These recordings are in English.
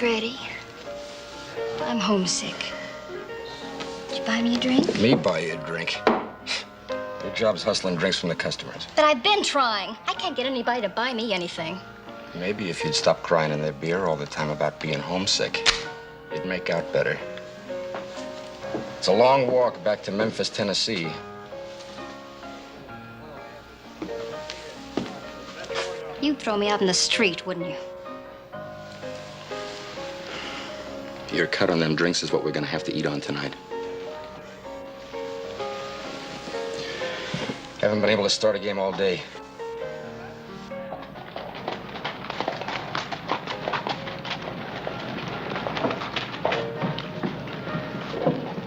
Grady. I'm homesick. Did you buy me a drink? Me buy you a drink? Your job's hustling drinks from the customers. But I've been trying. I can't get anybody to buy me anything. Maybe if you'd stop crying in their beer all the time about being homesick, you'd make out better. It's a long walk back to Memphis, Tennessee. You'd throw me out in the street, wouldn't you? Your cut on them drinks is what we're gonna have to eat on tonight. Haven't been able to start a game all day.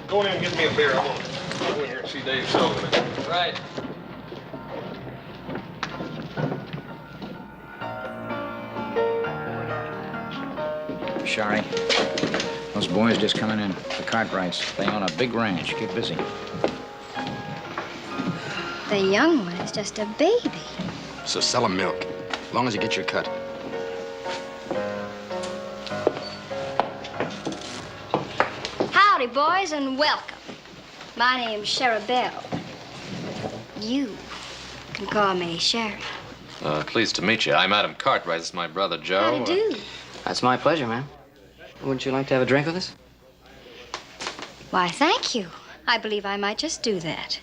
Go in and get me a beer. I'm gonna go in here and see Dave Sullivan. Right. Shari, those boys just coming in. The Cartwrights. They own a big ranch. Get busy. The young one is just a baby. So sell 'em milk, as long as you get your cut. Howdy, boys, and welcome. My name's Cherubelle. You can call me Sherry. Pleased to meet you. I'm Adam Cartwright. This is my brother, Joe. Howdy do. That's my pleasure, ma'am. Wouldn't you like to have a drink with us? Why, thank you. I believe I might just do that.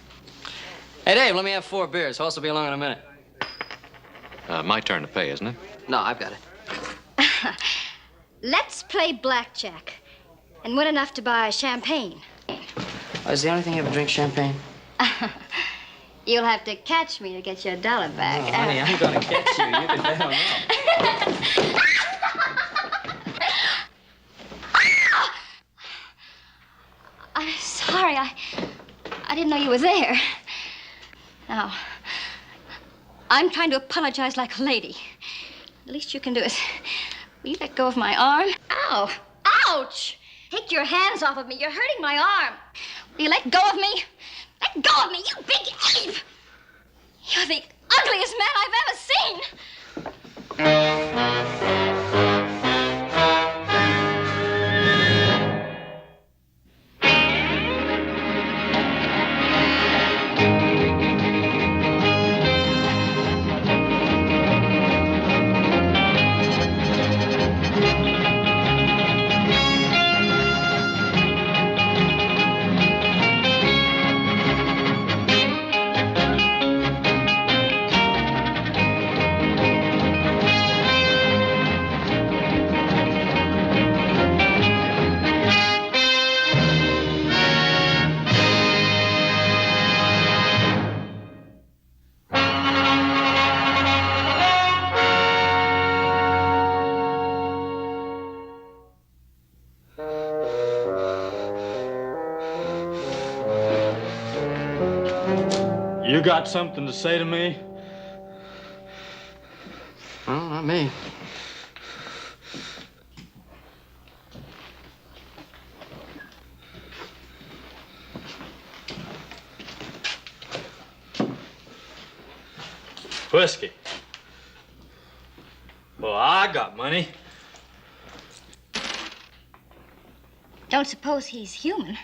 Hey, Dave, let me have 4 beers. Horse will be along in a minute. My turn to pay, isn't it? No, I've got it. Let's play blackjack and win enough to buy champagne. Oh, is the only thing you ever drink champagne? You'll have to catch me to get your dollar back. Oh, honey, I'm gonna catch you. You can bet on that. I'm sorry. I didn't know you were there. Now, I'm trying to apologize like a lady. The least you can do is, will you let go of my arm? Ow! Ouch! Take your hands off of me. You're hurting my arm. Will you let go of me? Let go of me, you big ape! You're the ugliest man I've ever seen. You got something to say to me? Well, not me. Whiskey. Well, I got money. Don't suppose he's human.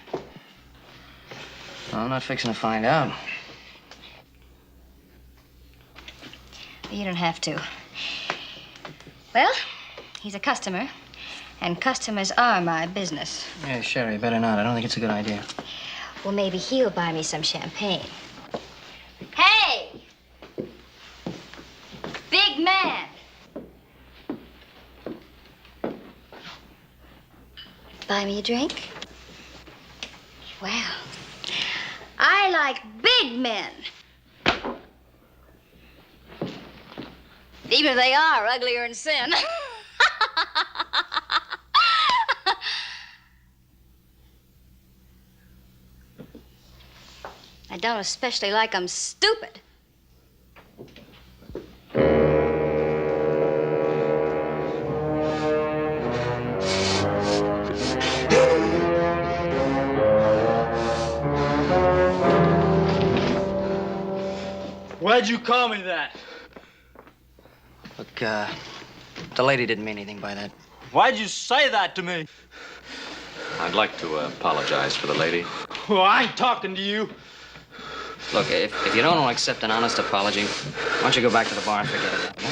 Well, I'm not fixing to find out. You don't have to. Well, he's a customer, and customers are my business. Yeah, Sherry, better not. I don't think it's a good idea. Well, maybe he'll buy me some champagne. Hey! Big man! Buy me a drink? Well, I like big men. Even if they are uglier in sin. I don't especially like them stupid. Why'd you call me that? Look, the lady didn't mean anything by that. Why'd you say that to me? I'd like to apologize for the lady. Well, I ain't talking to you. Look, if you don't want to accept an honest apology, why don't you go back to the bar and forget about it?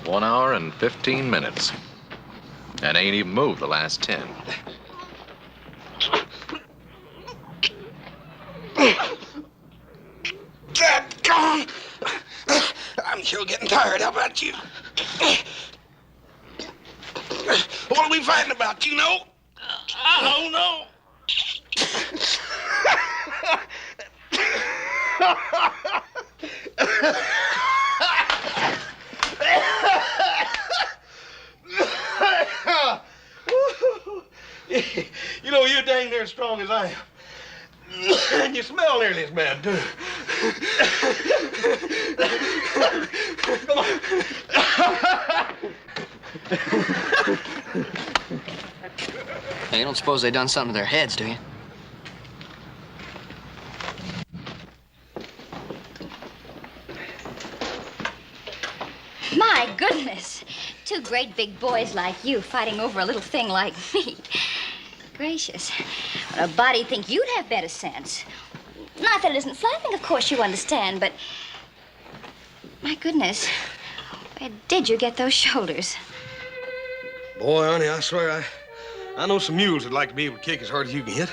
One hour and 15 minutes. And ain't even moved the last 10. Dadgone! I'm sure getting tired. How about you? What are we fighting about, you know? I don't know. You know, you're dang near as strong as I am. And you smell nearly as bad, too. Come on. Hey, you don't suppose they done something to their heads, do you? My goodness. Two great big boys like you fighting over a little thing like me. Gracious. When a body'd think you'd have better sense. Not that it isn't flattering, of course you understand, but... My goodness. Where did you get those shoulders? Boy, honey, I swear, I know some mules that'd like to be able to kick as hard as you can hit.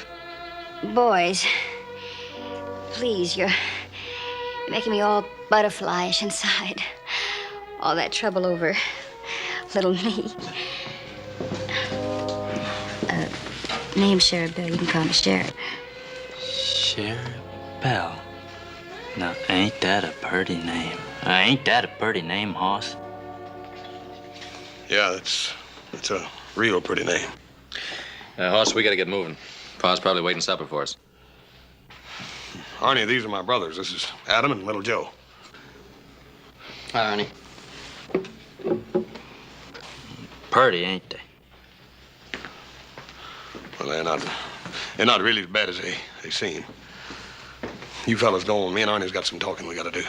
Boys, please, you're making me all butterflyish inside. All that trouble over little me. Name's Sheriff Bell. You can call me Sheriff. Sheriff Bell. Now, ain't that a pretty name? Ain't that a pretty name, hoss? Yeah, it's a real pretty name. Hoss, we gotta get moving. Pa's probably waiting supper for us. Arnie, these are my brothers. This is Adam and little Joe. Hi, Arnie. Pretty, ain't they? Well, they're not really as bad as they seem. You fellas go on. Me and Arnie's got some talking we gotta do.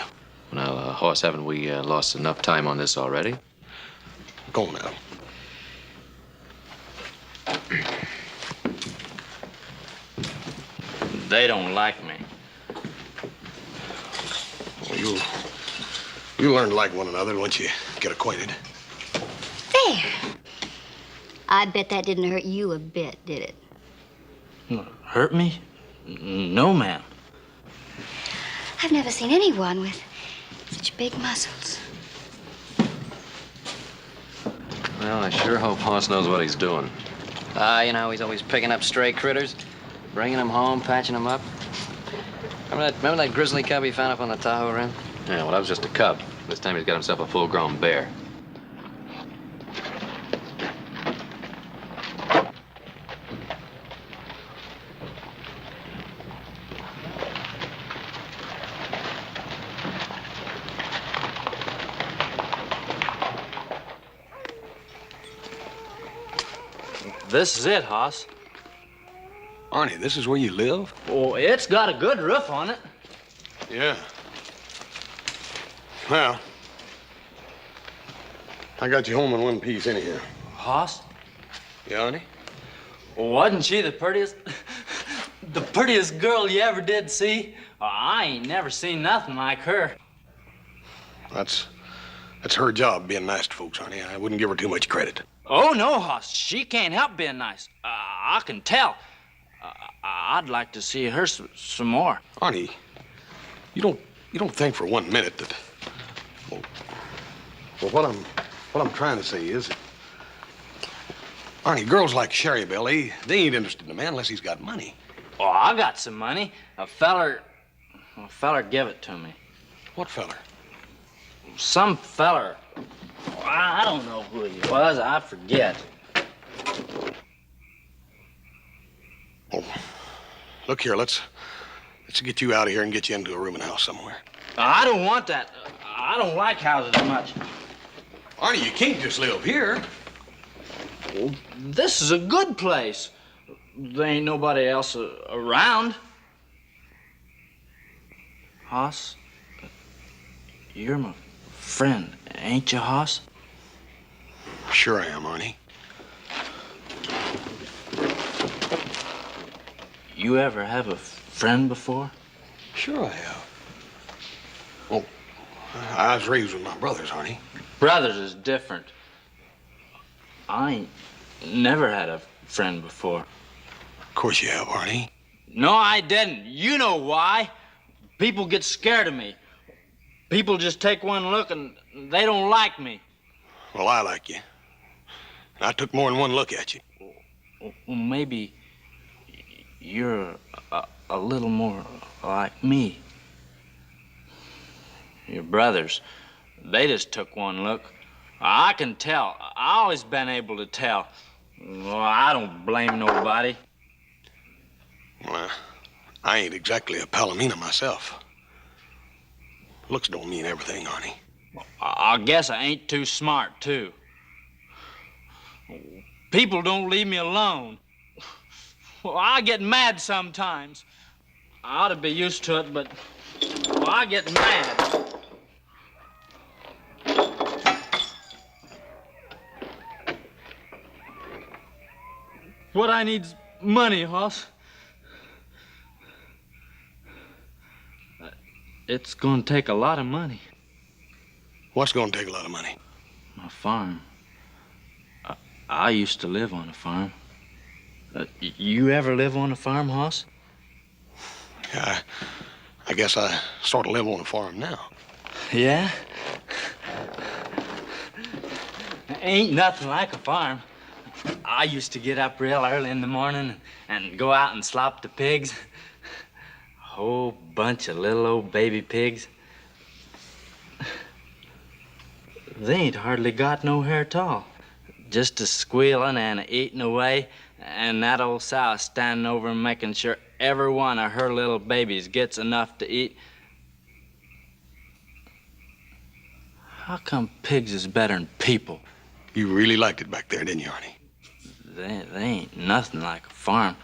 Now, Hoss, haven't we lost enough time on this already? Go on, Adam. They don't like me. Well, you'll learn to like one another once you get acquainted. There. I bet that didn't hurt you a bit, did it? Hurt me? No, ma'am. I've never seen anyone with such big muscles. Well, I sure hope Hoss knows what he's doing. You know, he's always picking up stray critters, bringing them home, patching them up. Remember that grizzly cub he found up on the Tahoe Rim? Yeah, well, that was just a cub. This time he's got himself a full-grown bear. This is it, Hoss. Arnie, this is where you live? Oh, it's got a good roof on it. Yeah. Well, I got you home in one piece anyhow. Hoss, Yeah, Arnie? wasn't she the prettiest, the prettiest girl you ever did see? I ain't never seen nothing like her. That's her job, being nice to folks, Arnie. I wouldn't give her too much credit. Oh, no, Hoss, she can't help being nice. I can tell. I'd like to see her some more. Arnie, you don't think for 1 minute that... Well, what I'm trying to say is that... Arnie, girls like Sherry Belle, they ain't interested in a man unless he's got money. Oh, I got some money. A feller give it to me. What feller? Some feller. I don't know who he was. I forget. Oh, look here, let's get you out of here and get you into a room in the house somewhere. I don't want that. I don't like houses much. Arnie, you can't just live here. Well, this is a good place. There ain't nobody else around. Hoss, you're my friend, ain't you, Hoss? Sure I am, Arnie. You ever have a friend before? Sure I have. Well, I was raised with my brothers, Arnie. Brothers is different. I ain't never had a friend before. Of course you have, Arnie. No, I didn't. You know why. People get scared of me. People just take one look and they don't like me. Well, I like you. I took more than one look at you. Well, maybe you're a little more like me. Your brothers, they just took one look. I can tell. I always been able to tell. Well, I don't blame nobody. Well, I ain't exactly a Palomino myself. Looks don't mean everything, Arnie. I guess I ain't too smart, too. People don't leave me alone. Well, I get mad sometimes. I ought to be used to it, but I get mad. What I need's money, Hoss. It's gonna take a lot of money. What's gonna take a lot of money? My farm. I used to live on a farm. You ever live on a farm, Hoss? Yeah, I guess I sort of live on a farm now. Yeah? Ain't nothing like a farm. I used to get up real early in the morning and go out and slop the pigs. A whole bunch of little old baby pigs. They ain't hardly got no hair at all. Just a squealing and a eating away, and that old sow standing over and making sure every one of her little babies gets enough to eat. How come pigs is better than people? You really liked it back there, didn't you, Arnie? They ain't nothing like a farm.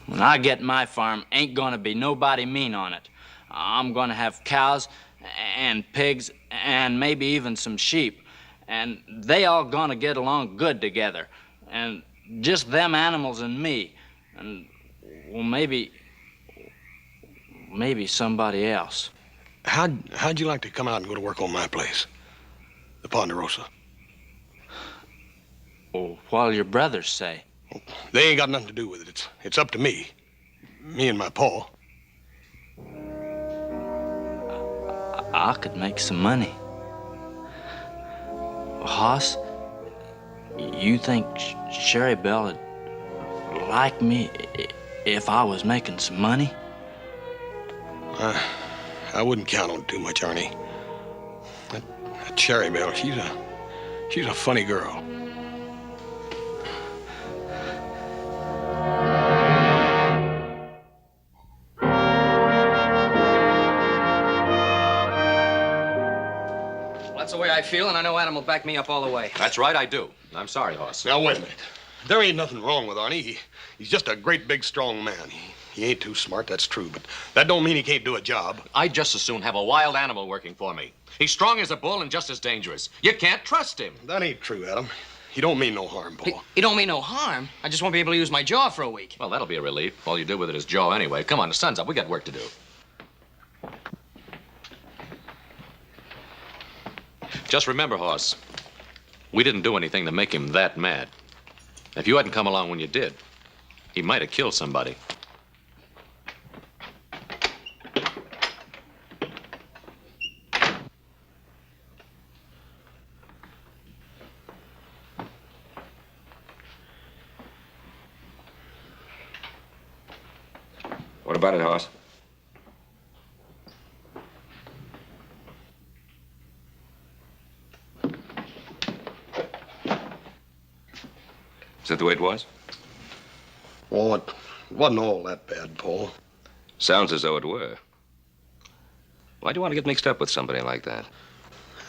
When I get my farm, ain't gonna be nobody mean on it. I'm gonna have cows and pigs and maybe even some sheep. And they all gonna get along good together. And just them animals and me. And, well, maybe somebody else. How'd you like to come out and go to work on my place? The Ponderosa. Well, what do your brothers say? They ain't got nothing to do with it. It's up to me. Me and my pa. I could make some money. Hoss, you think Sherry Belle would like me if I was making some money? I wouldn't count on it too much, Arnie. That Sherry Belle, she's a funny girl. Well, that's the way I feel, and I know Adam will back me up all the way. That's right, I do. I'm sorry, Hoss. Now, wait a minute. There ain't nothing wrong with Arnie. He's just a great, big, strong man. He ain't too smart, that's true, but that don't mean he can't do a job. I'd just as soon have a wild animal working for me. He's strong as a bull and just as dangerous. You can't trust him. That ain't true, Adam. He don't mean no harm, Paul. He don't mean no harm. I just won't be able to use my jaw for a week. Well, that'll be a relief. All you do with it is jaw anyway. Come on, the sun's up. We got work to do. Just remember, Hoss, we didn't do anything to make him that mad. If you hadn't come along when you did, he might have killed somebody. What about it, Hoss? Is that the way it was? Well, it wasn't all that bad, Paul. Sounds as though it were. Why do you want to get mixed up with somebody like that?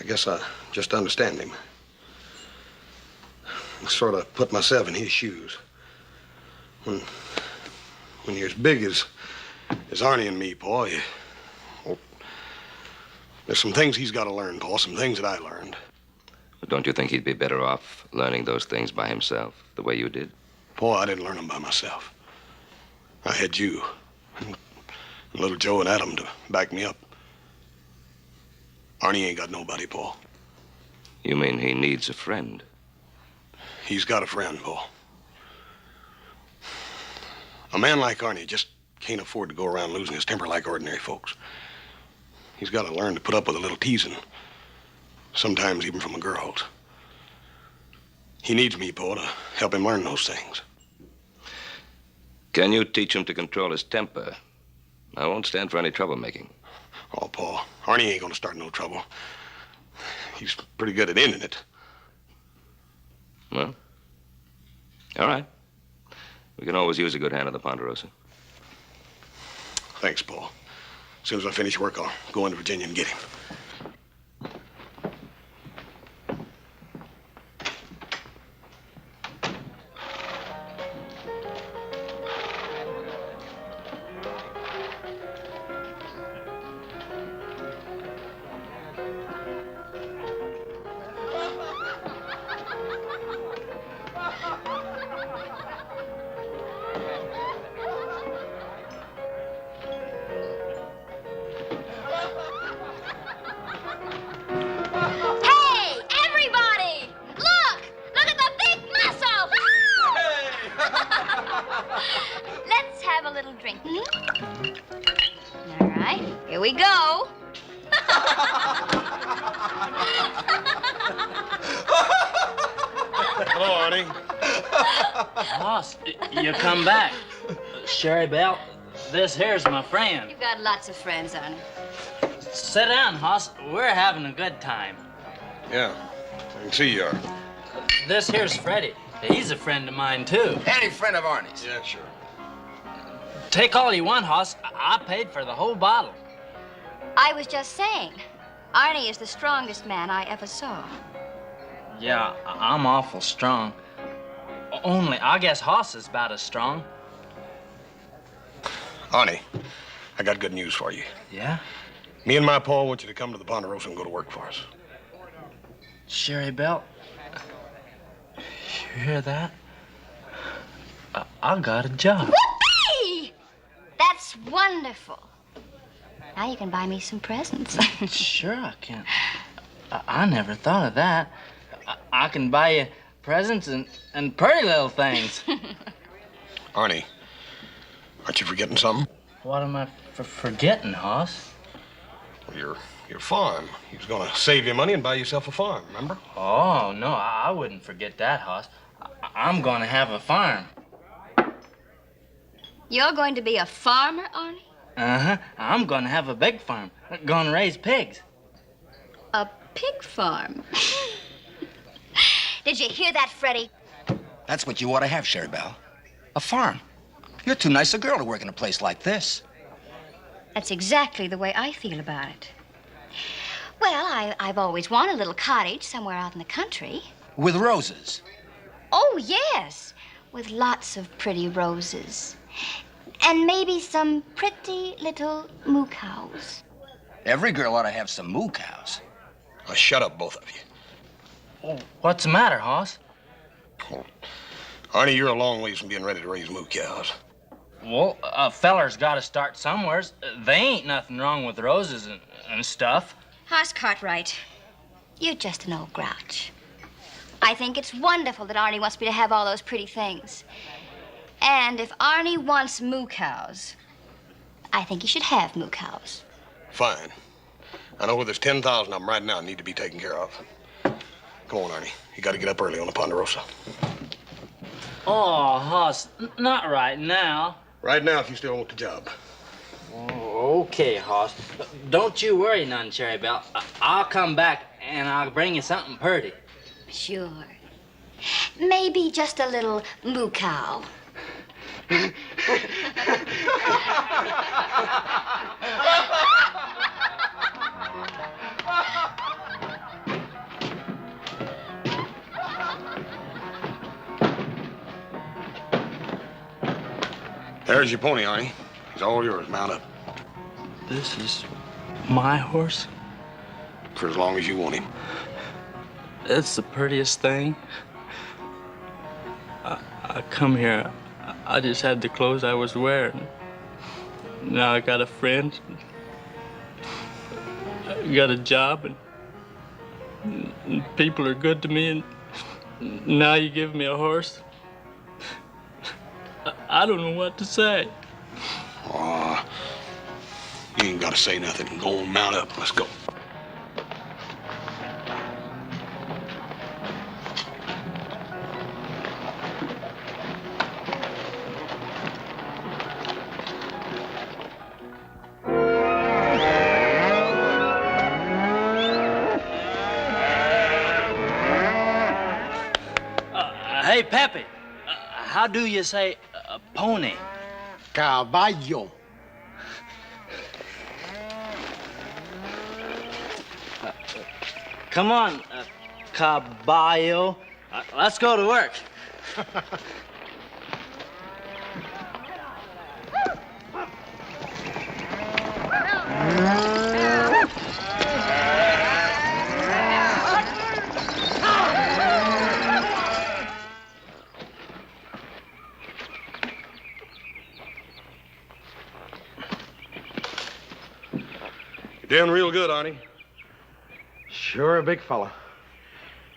I guess I just understand him. I sort of put myself in his shoes. When you're as big as Arnie and me, Paul, well, there's some things he's got to learn, Paul, some things that I learned. But don't you think he'd be better off learning those things by himself, the way you did? Paul, I didn't learn them by myself. I had you and little Joe and Adam to back me up. Arnie ain't got nobody, Paul. You mean he needs a friend? He's got a friend, Paul. A man like Arnie just can't afford to go around losing his temper like ordinary folks. He's got to learn to put up with a little teasing, sometimes even from the girls. He needs me, Paul, to help him learn those things. Can you teach him to control his temper? I won't stand for any troublemaking. Oh, Paul, Arnie ain't gonna start no trouble. He's pretty good at ending it. Well, all right. We can always use a good hand at the Ponderosa. Thanks, Paul. As soon as I finish work, I'll go into Virginia and get him. Hey, everybody! Look! Look at the big muscle! Let's have a little drink. All right, here we go. Hello, Arnie. Hoss, you come back. Sherry Belle, this here's my friend. You've got lots of friends, Arnie. Sit down, Hoss. We're having a good time. Yeah, I can see you are. This here's Freddie. He's a friend of mine, too. Any friend of Arnie's? Yeah, sure. Take all you want, Hoss. I paid for the whole bottle. I was just saying, Arnie is the strongest man I ever saw. Yeah, I'm awful strong. Only, I guess Hoss is about as strong. Arnie, I got good news for you. Yeah? Me and my Paul want you to come to the Ponderosa and go to work for us. Sherry Belle, you hear that? I got a job. Whoopee! That's wonderful. Now you can buy me some presents. Sure I can. I never thought of that. I can buy you presents and pretty little things. Arnie, aren't you forgetting something? What am I forgetting, Hoss? Your farm. He was gonna save you money and buy yourself a farm, remember? Oh, no, I wouldn't forget that, Hoss. I'm gonna have a farm. You're going to be a farmer, Arnie? Uh-huh. I'm gonna have a big farm. Gonna raise pigs. A pig farm. Did you hear that, Freddie? That's what you ought to have, Sherry Belle. A farm. You're too nice a girl to work in a place like this. That's exactly the way I feel about it. Well, I've always wanted a little cottage somewhere out in the country. With roses. Oh, yes, with lots of pretty roses. And maybe some pretty little moo cows. Every girl ought to have some moo cows. Now, shut up, both of you. Oh, what's the matter, Hoss? Arnie, you're a long ways from being ready to raise moo cows. Well, a feller's got to start somewheres. They ain't nothing wrong with roses and stuff. Hoss Cartwright, you're just an old grouch. I think it's wonderful that Arnie wants me to have all those pretty things. And if Arnie wants moo cows, I think he should have moo cows. Fine. I know where there's 10,000 of them right now need to be taken care of. Come on, Arnie. You got to get up early on the Ponderosa. Oh, Hoss, not right now. Right now, if you still want the job. Oh, okay, Hoss. Don't you worry none, Cherry Belle. I'll come back and I'll bring you something pretty. Sure. Maybe just a little moo cow. There's your pony, Arnie. He's all yours. Mount up. This is my horse? For as long as you want him. It's the prettiest thing. I come here. I just had the clothes I was wearing. Now I got a friend. I got a job, and people are good to me, and now you give me a horse. I don't know what to say. Aw, you ain't got to say nothing. Go on, mount up. Let's go. Hey, Pepe, how do you say pony? Caballo. Come on, caballo. Let's go to work. You're doing real good, Arnie. Sure a big fella.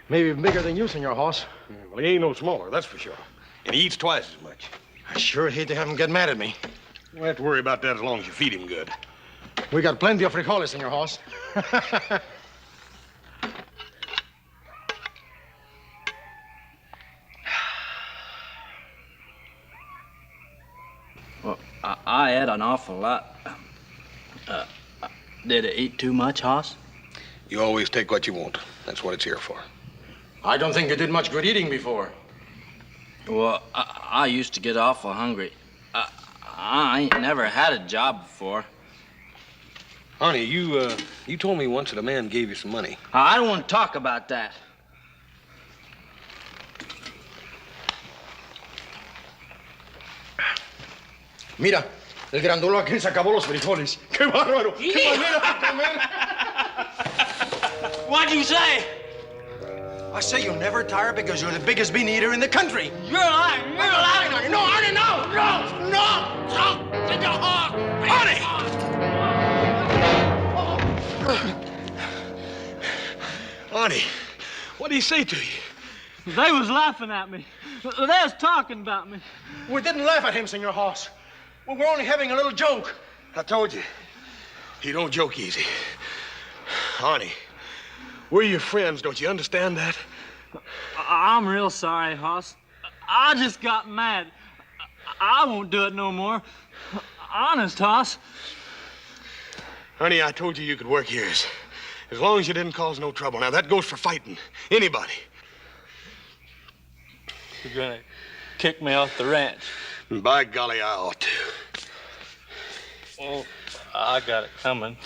Maybe bigger than you, Senor Hoss. Well, he ain't no smaller, that's for sure. And he eats twice as much. I sure hate to have him get mad at me. You don't have to worry about that as long as you feed him good. We got plenty of frijoles, Senor Hoss. Well, I ate an awful lot. Did I eat too much, Hoss? You always take what you want. That's what it's here for. I don't think you did much good eating before. Well, I used to get awful hungry. I ain't never had a job before. Arnie, you told me once that a man gave you some money. I don't want to talk about that. Mira, el grandolo aquel se acabó los frijoles. ¡Qué bárbaro! ¡Qué manera de comer! What'd you say? I say you'll never tire because you're the biggest bean eater in the country. You're lying. You're lying. Arnie, no, Arnie, no! No! No! Stop! Take your heart! Arnie! Arnie, what did he say to you? They was laughing at me. They was talking about me. We didn't laugh at him, Senor Hoss. We were only having a little joke. I told you, he don't joke easy. Arnie, we're your friends, don't you understand that? I'm real sorry, Hoss. I just got mad. I won't do it no more. Honest, Hoss. Arnie, I told you you could work here as long as you didn't cause no trouble. Now, that goes for fighting anybody. You're gonna kick me off the ranch. By golly, I ought to. Oh, I got it coming.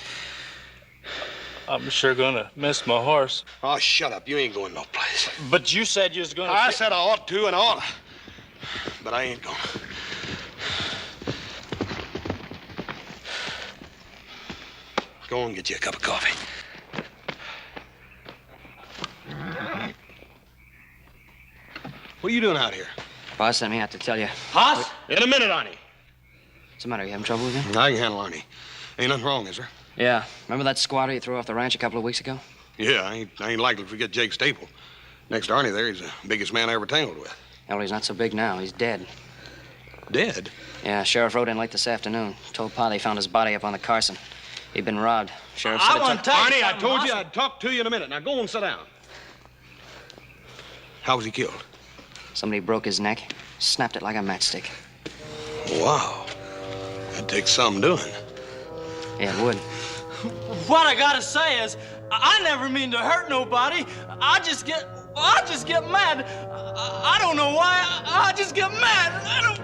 I'm sure gonna miss my horse. Oh, shut up. You ain't going no place. But you said you was gonna... I said I ought to and oughta. But I ain't going. Go and get you a cup of coffee. What are you doing out here? Boss sent me out to tell you. Hoss? In a minute, Arnie. What's the matter? You having trouble with him? I can handle Arnie. Ain't nothing wrong, is there? Yeah. Remember that squatter you threw off the ranch a couple of weeks ago? Yeah, I ain't likely to forget Jake Staple. Next to Arnie there, he's the biggest man I ever tangled with. Yeah, well, he's not so big now. He's dead. Dead? Yeah, sheriff rode in late this afternoon. Told Pa they found his body up on the Carson. He'd been robbed. Sheriff said I want to Arnie, I told you I'd talk to you in a minute. Now go and sit down. How was he killed? Somebody broke his neck, snapped it like a matchstick. Wow. That takes some doing. Yeah, it would. What I gotta say is, I never mean to hurt nobody. I just get mad. I don't know why. I just get mad. I don't.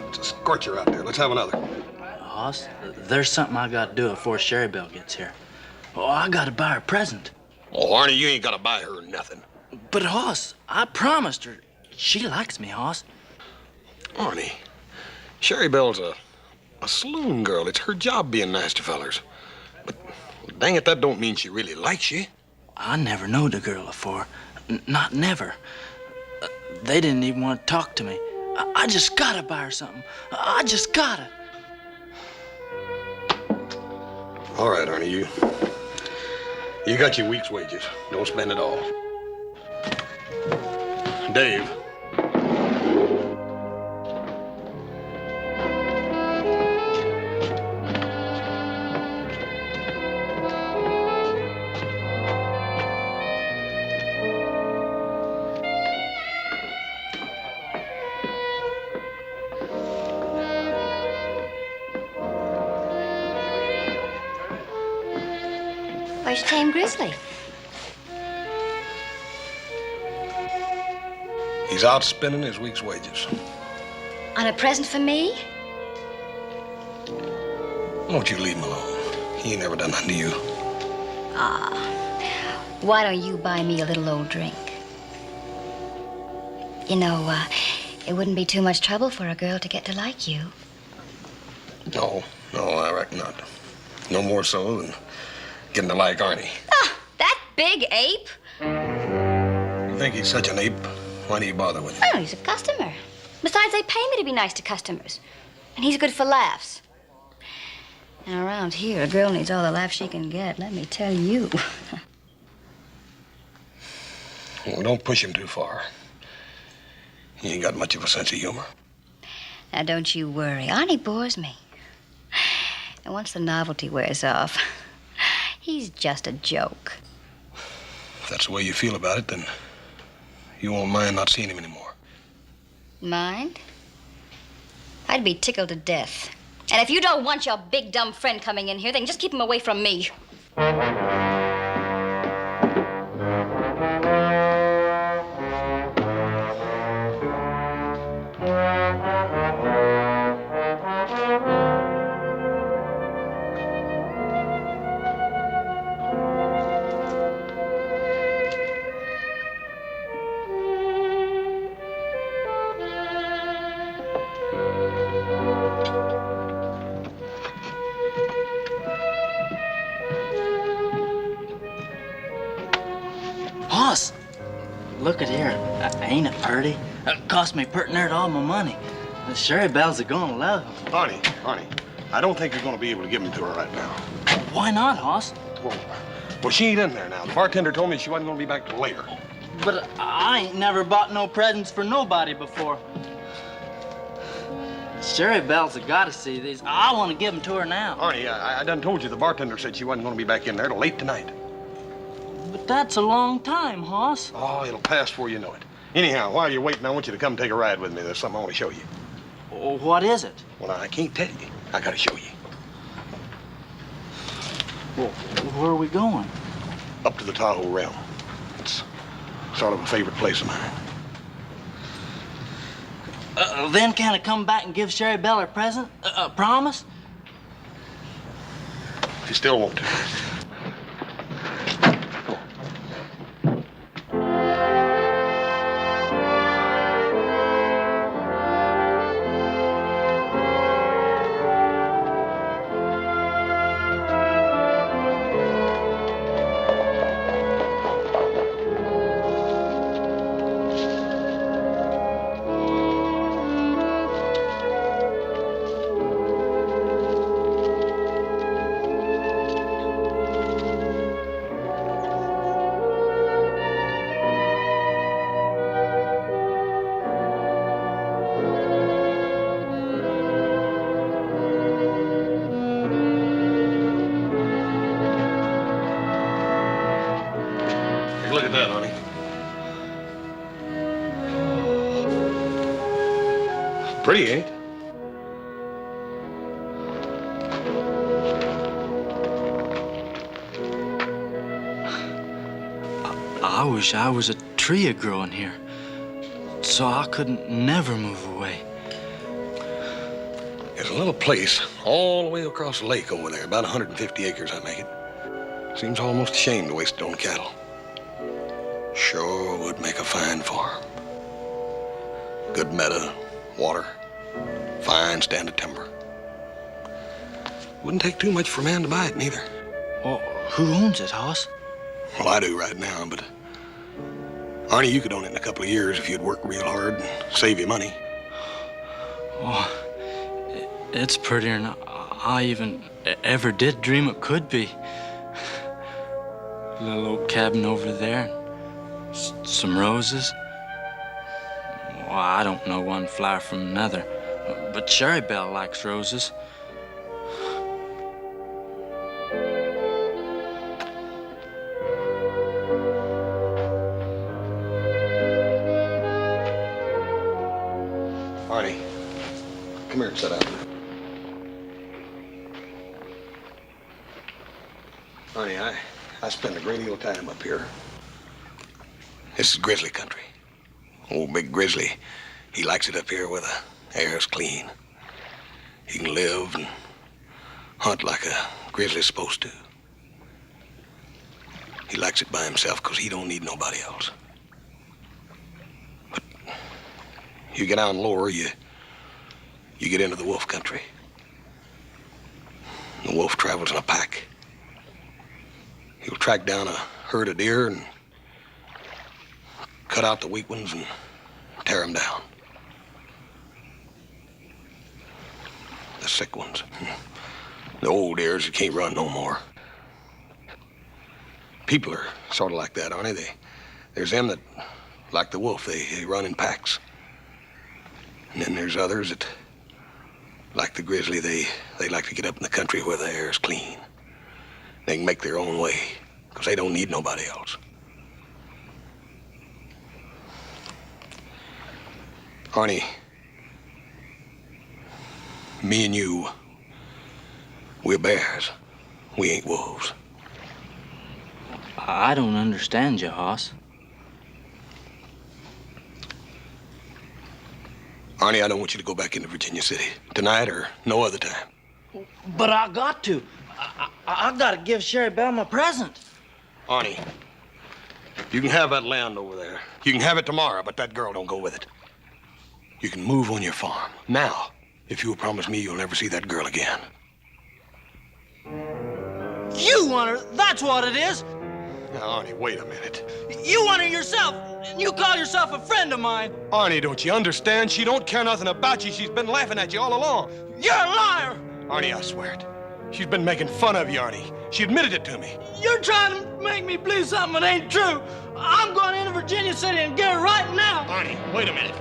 It's a scorcher out there. Let's have another. Hoss, there's something I gotta do before Sherry Belle gets here. Oh, I gotta buy her a present. Oh, Arnie, you ain't gotta buy her nothing. But, Hoss, I promised her. She likes me, Hoss. Arnie, Sherry Belle's a saloon girl. It's her job being nice to fellers. But dang it, that don't mean she really likes you. I never knowed the girl before. Not never. They didn't even want to talk to me. I just gotta buy her something. I just gotta. All right, Arnie, you got your week's wages. Don't spend it all. Dave. Where's Tame Grizzly? He's out spending his week's wages. On a present for me? Won't you leave him alone? He ain't never done nothing to you. Why don't you buy me a little old drink? You know, it wouldn't be too much trouble for a girl to get to like you. No, I reckon not. No more so than getting to like Arnie. Ah, that big ape? You think he's such an ape? Why do you bother with him? Oh, he's a customer. Besides, they pay me to be nice to customers. And he's good for laughs. And around here, a girl needs all the laughs she can get, let me tell you. Well, don't push him too far. He ain't got much of a sense of humor. Now, don't you worry. Arnie bores me. And once the novelty wears off, he's just a joke. If that's the way you feel about it, then you won't mind not seeing him anymore. Mind? I'd be tickled to death. And if you don't want your big dumb friend coming in here, then just keep him away from me. Hoss, look at here. Ain't it pretty? It cost me pretty near all my money. The Sherry Belle's are gonna love him. Arnie, I don't think you're gonna be able to give him to her right now. Why not, Hoss? Well, she ain't in there now. The bartender told me she wasn't gonna be back till later. But I ain't never bought no presents for nobody before. Sherry Belle's have gotta see these. I want to give them to her now. Arnie, I done told you the bartender said she wasn't gonna be back in there till late tonight. But that's a long time, Hoss. Oh, it'll pass before you know it. Anyhow, while you're waiting, I want you to come take a ride with me. There's something I want to show you. Oh, what is it? Well, I can't tell you. I gotta show you. Well, where are we going? up to the Tahoe realm. It's sort of a favorite place of mine. Then can I come back and give Sherry Belle her present? Promise? If you still want to. Look at that, honey. Pretty, ain't it? I wish I was a tree growing here, so I couldn't never move away. There's a little place all the way across the lake over there, about 150 acres, I make it. Seems almost a shame to waste it on cattle. Sure would make a fine farm. Good meadow, water, fine stand of timber. Wouldn't take too much for a man to buy it, neither. Well, who owns it, Hoss? Well, I do right now, but Arnie, you could own it in a couple of years if you'd work real hard and save you money. Oh, it's prettier than I even ever did dream it could be. Little old cabin over there, some roses. Well, I don't know one flower from another, but Sherry Belle likes roses. Arnie, come here and sit down. Arnie, I spend a great deal of time up here. This is grizzly country. Old Big Grizzly, he likes it up here where the air's clean. He can live and hunt like a grizzly's supposed to. He likes it by himself because he don't need nobody else. But you get down lower, you get into the wolf country. The wolf travels in a pack. He'll track down a herd of deer and cut out the weak ones and tear them down. The sick ones. The old deers that can't run no more. People are sort of like that, aren't they? There's them that, like the wolf, they run in packs. And then there's others that, like the grizzly, they like to get up in the country where the air is clean. They can make their own way, because they don't need nobody else. Arnie, me and you, we're bears. We ain't wolves. I don't understand you, Hoss. Arnie, I don't want you to go back into Virginia City tonight or no other time. But I got to. I gotta give Sherry Belle my present. Arnie, you can have that land over there. You can have it tomorrow, but that girl don't go with it. You can move on your farm. Now, if you'll promise me you'll never see that girl again. You want her, that's what it is. Now, Arnie, wait a minute. You want her yourself, and you call yourself a friend of mine. Arnie, don't you understand? She don't care nothing about you. She's been laughing at you all along. You're a liar. Arnie, I swear it. She's been making fun of you, Arnie. She admitted it to me. You're trying to make me believe something that ain't true. I'm going into Virginia City and get her right now. Arnie, wait a minute.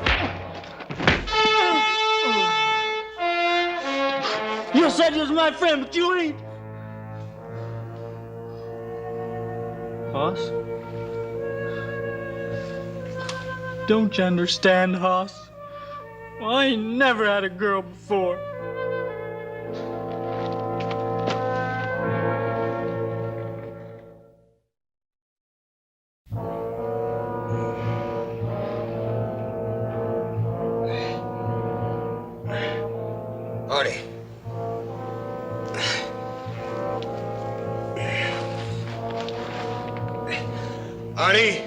You said you was my friend, but you ain't. Hoss? Don't you understand, Hoss? Well, I ain't never had a girl before. Honey!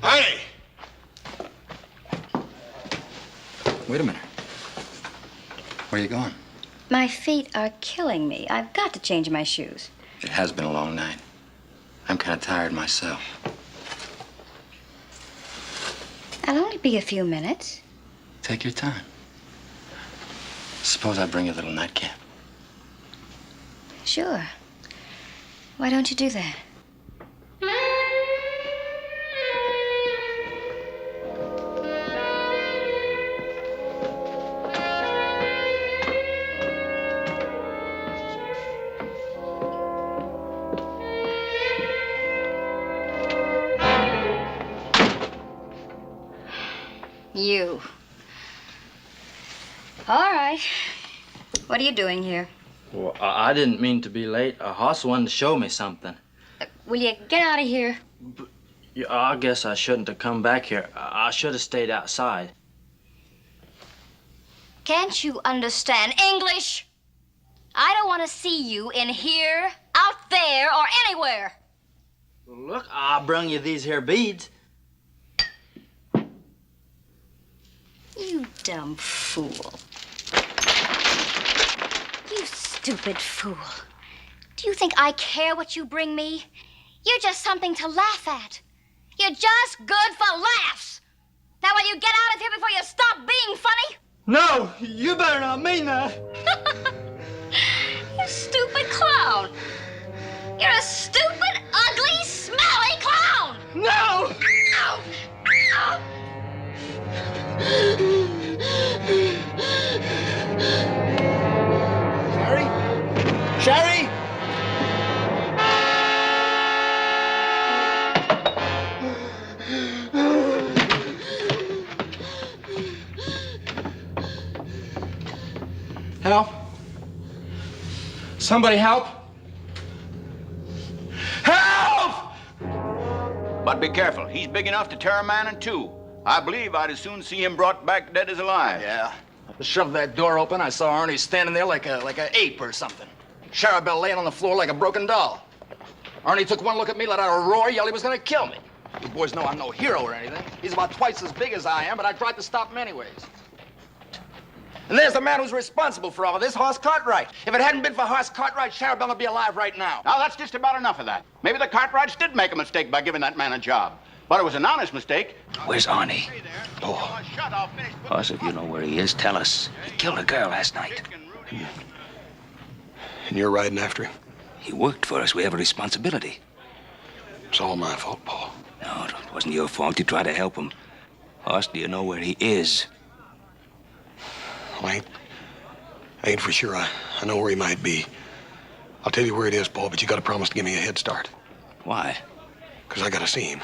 Honey! Wait a minute. Where are you going? My feet are killing me. I've got to change my shoes. It has been a long night. I'm kind of tired myself. I'll only be a few minutes. Take your time. Suppose I bring you a little nightcap. Sure. Why don't you do that? You. All right. What are you doing here? Well, I didn't mean to be late. Hoss wanted to show me something. Will you get out of here? Yeah, I guess I shouldn't have come back here. I should have stayed outside. Can't you understand English? I don't want to see you in here, out there, or anywhere. Look, I brung you these here beads. You dumb fool. You stupid fool. Do you think I care what you bring me? You're just something to laugh at. You're just good for laughs. Now will you get out of here before you stop being funny? No, you better not mean that. You stupid clown. You're a stupid, ugly, smelly clown. No! Ow! Ow! Sherry? Sherry? Help? Somebody help? Help! But be careful. He's big enough to tear a man in two. I believe I'd as soon see him brought back dead as alive. Yeah. I shoved that door open. I saw Arnie standing there like a ape or something. Charabelle laying on the floor like a broken doll. Arnie took one look at me, let out a roar, yelled he was gonna kill me. You boys know I'm no hero or anything. He's about twice as big as I am, but I tried to stop him anyways. And there's the man who's responsible for all of this, Hoss Cartwright. If it hadn't been for Hoss Cartwright, Charabelle would be alive right now. Now, that's just about enough of that. Maybe the Cartwrights did make a mistake by giving that man a job. But it was an honest mistake. Where's Arnie? Oh. Hoss, if you know where he is, tell us. He killed a girl last night. And you're riding after him? He worked for us. We have a responsibility. It's all my fault, Paul. No, it wasn't your fault. You tried to help him. Hoss, do you know where he is? Well, I ain't for sure. I know where he might be. I'll tell you where it is, Paul, but you gotta promise to give me a head start. Why? Because I gotta see him.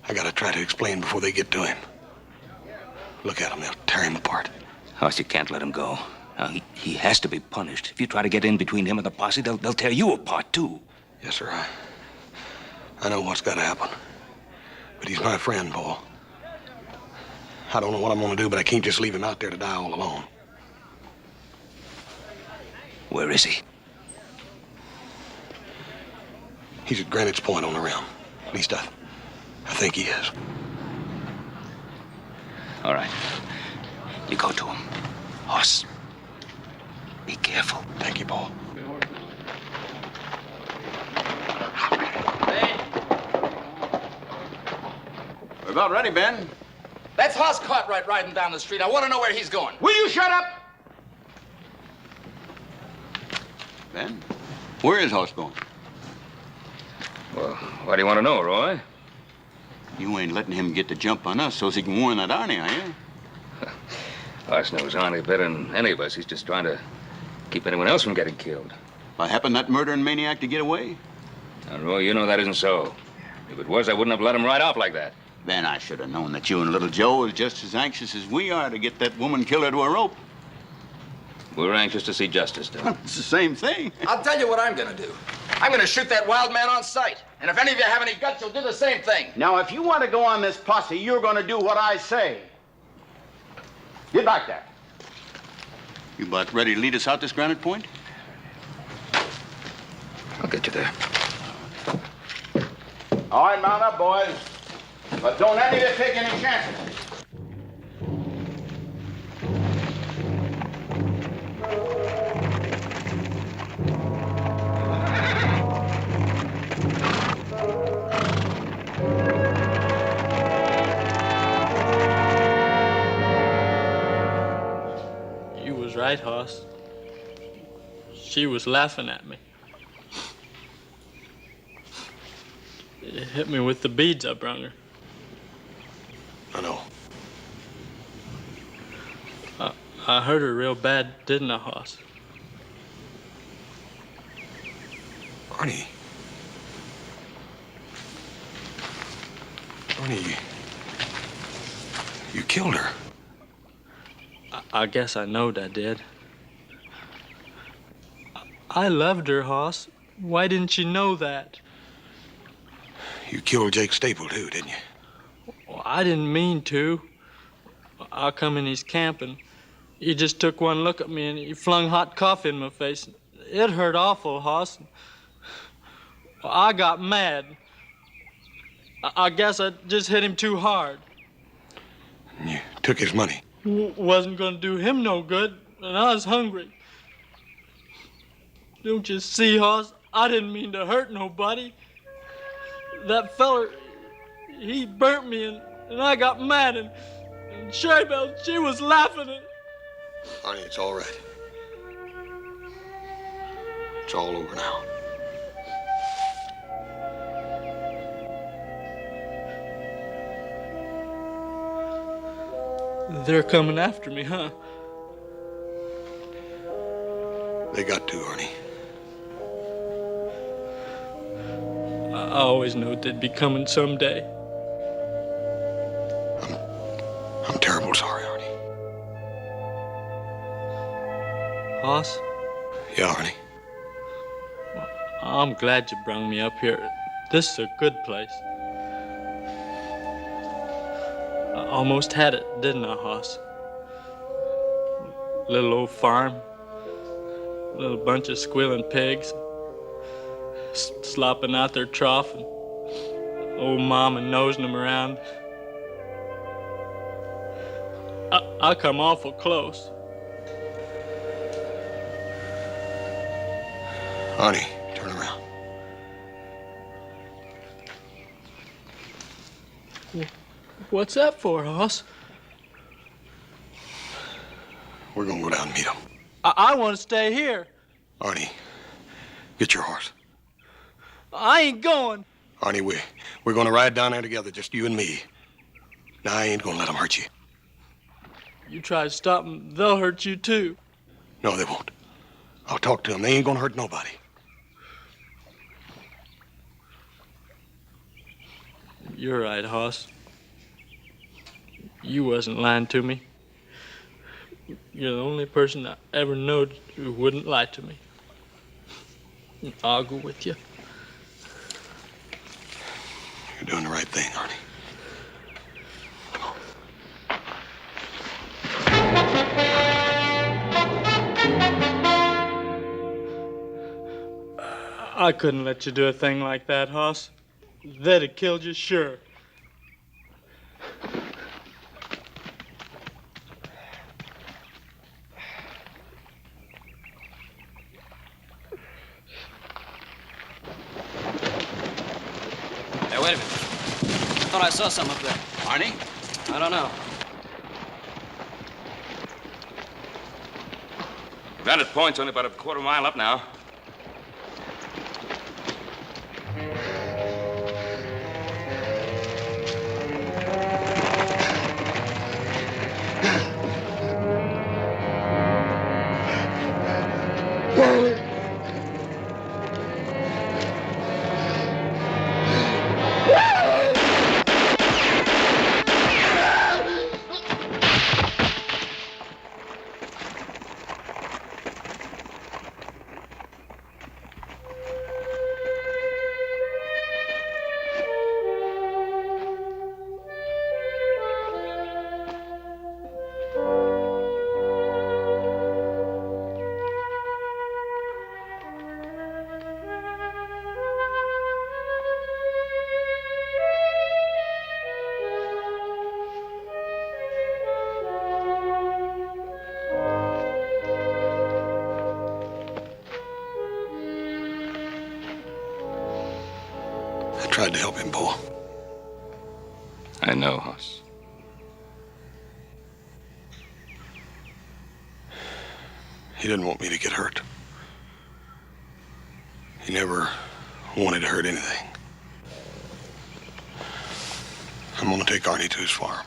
I gotta try to explain before they get to him. Look at him, they'll tear him apart. Hoss, you can't let him go. Now, he has to be punished. If you try to get in between him and the posse, they'll tear you apart, too. Yes, sir. I know what's gotta happen. But he's my friend, Paul. I don't know what I'm gonna do, but I can't just leave him out there to die all alone. Where is he? He's at Greenwich Point on the rim. At least I think he is. All right. You go to him. Hoss, be careful. Thank you, Paul. We're about ready, Ben. That's Hoss Cartwright riding down the street. I want to know where he's going. Will you shut up? Ben, where is Hoss going? Well, why do you want to know, Roy? You ain't letting him get the jump on us so he can warn that Arnie, are you? Hoss knows Arnie better than any of us. He's just trying to keep anyone else from getting killed. By happen that murdering maniac to get away? Now, Roy, you know that isn't so. If it was, I wouldn't have let him ride off like that. Ben, I should have known that you and little Joe was just as anxious as we are to get that woman killer to a rope. We're anxious to see justice done. It's the same thing. I'll tell you what I'm going to do. I'm going to shoot that wild man on sight. And if any of you have any guts, you'll do the same thing. Now, if you want to go on this posse, you're going to do what I say. Get back there. You about ready to lead us out this Granite Point? I'll get you there. All right, mount up, boys. But don't any of you take any chances. You was right, Hoss. She was laughing at me. It hit me with the beads I brung her. I know. I hurt her real bad, didn't I, Hoss? Arnie. Arnie, you killed her. I guess I knowed I did. I loved her, Hoss. Why didn't you know that? You killed Jake Staple, too, didn't you? Well, I didn't mean to. I come in his camp and he just took one look at me and he flung hot coffee in my face. It hurt awful, Hoss. I got mad. I guess I just hit him too hard. And you took his money. Wasn't gonna do him no good, and I was hungry. Don't you see, Hoss? I didn't mean to hurt nobody. That feller, he burnt me, and I got mad, and Sherry Belle, she was laughing at. Arnie, it's all right. It's all over now. They're coming after me, huh? They got to, Arnie. I always knowed they'd be coming someday. I'm terrible sorry, Arnie. Hoss? Yeah, Arnie. I'm glad you brung me up here. This is a good place. I almost had it, didn't I, Hoss? Little old farm, little bunch of squealing pigs, slopping out their trough, and old mama nosing them around. I come awful close. Arnie, turn around. What's that for, Hoss? We're gonna go down and meet him. I want to stay here. Arnie, get your horse. I ain't going. Arnie, we're gonna ride down there together, just you and me. Now, I ain't gonna let them hurt you. You try to stop them, they'll hurt you too. No, they won't. I'll talk to them. They ain't gonna hurt nobody. You're right, Hoss. You wasn't lying to me. You're the only person I ever knowed who wouldn't lie to me. I'll go with you. You're doing the right thing, Arnie. I couldn't let you do a thing like that, Hoss. They'd have killed you, sure. Hey, wait a minute. I thought I saw something up there. Arnie? I don't know. Vantage Point's only about a quarter mile up now. glad to help him, Paul. I know, Hoss. He didn't want me to get hurt. He never wanted to hurt anything. I'm gonna take Arnie to his farm.